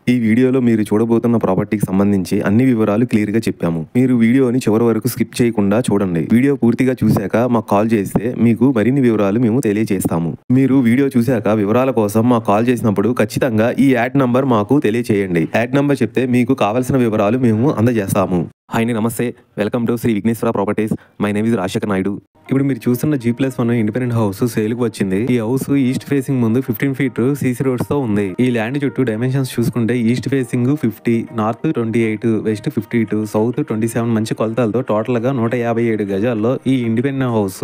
ఈ వీడియోలో మీరు చూడబోతున్న ప్రాపర్టీకి సంబంధించి అన్ని వివరాలు క్లియర్ గా చెప్పాము. మీరు వీడియోని చివరి వరకు స్కిప్ చేయకుండా చూడండి. వీడియో పూర్తిగా చూశాక మాకు కాల్ చేస్తే మీకు మరిన్ని వివరాలు మేము తెలియజేస్తాము. మీరు వీడియో చూశాక వివరాల కోసం మాకు కాల్ చేసినప్పుడు ఖచ్చితంగా ఈ యాడ్ నంబర్ మాకు తెలియచేయండి. యాడ్ నంబర్ చెప్తే మీకు కావాల్సిన వివరాలు మేము అందజేస్తాము. హాయ్ అండి, నమస్తే. Welcome to Shri Vighneshwara properties. My name is Rajasekhar Naidu. ఇప్పుడు మీరు చూస్తున్న G+1 ఇండిపెండెంట్ హౌస్ సేల్కి వచ్చింది. ఈ హౌస్ ఈస్ట్ ఫేసింగ్ ముందు 15 ఫీట్ సీసీ రోడ్స్ తో ఉంది. ఈ ల్యాండ్ చుట్టూ డైమెన్షన్స్ చూసుకుంటే east facing 50, north 28, west 52, south 27 మంచి కొలతలతో టోటల్ గా 157 గజాల్లో ఈ ఇండిపెండెంట్ హౌస్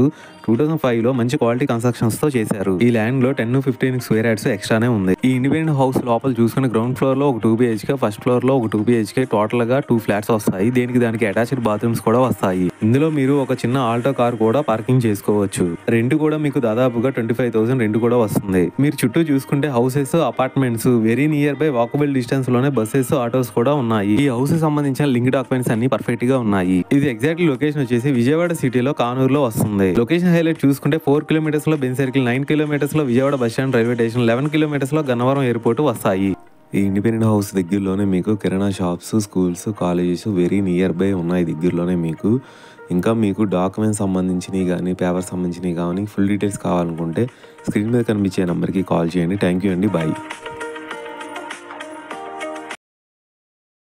2005 లో మంచి క్వాలిటీ కన్స్ట్రక్షన్స్ తో చేశారు. ఈ ల్యాండ్ లో 10-15 స్క్వేర్ యార్డ్స్ ఎక్స్ట్రానే ఉంది. ఈ ఇండిపెండెంట్ హౌస్ లోపల చూసుకుని గ్రౌండ్ ఫ్లోర్ లో ఒక 2 BHK, ఫస్ట్ ఫ్లోర్ లో ఒక 2 BHK, టోటల్ గా 2 ఫ్లాట్స్ వస్తాయి. దానికి అటాచ్డ్ బాత్రూమ్స్ కూడా వస్తాయి. ఇందులో మీరు ఒక చిన్న ఆల్టో కార్ కూడా పార్కింగ్ చేసుకోవచ్చు. రెంట్ కూడా మీకు దాదాపుగా 25,000 రెంట్ కూడా వస్తుంది. మీరు చుట్టూ చూసుకుంటే houses, apartments very near by walkable distance లోనే బస్సెస్, ఆటోస్ కూడా ఉన్నాయి. ఈ హౌస్ సంబంధించిన లింక్ డాక్యుమెంట్స్ అన్ని పర్ఫెక్ట్ గా ఉన్నాయి. ఇది ఎగ్జాక్ట్ లొకేషన్ వచ్చేసి విజయవాడ సిటీలో కానూరులో వస్తుంది. లొకేషన్ హైలైట్ చూసుకుంటే 4 కిలోమీటర్స్ లో బెన్ సర్కిల్, 9 కిలోమీటర్స్ లో Vijayawada bus stand railway station, 11 kilometres లో గన్నవరం ఎయిర్పోర్ట్ వస్తాయి. ఈ ఇండిపెండెంట్ హౌస్ దగ్గరలోనే మీకు కిరాణా shops, schools, colleges very near by ఉన్నాయి దగ్గరలోనే మీకు. ఇంకా మీకు డాక్యుమెంట్స్ సంబంధించినవి కానీ, పేపర్స్ సంబంధించినవి కానీ ఫుల్ డీటెయిల్స్ కావాలనుకుంటే స్క్రీన్ మీద కనిపించే నెంబర్కి కాల్ చేయండి. థ్యాంక్ యూ అండి, బాయ్.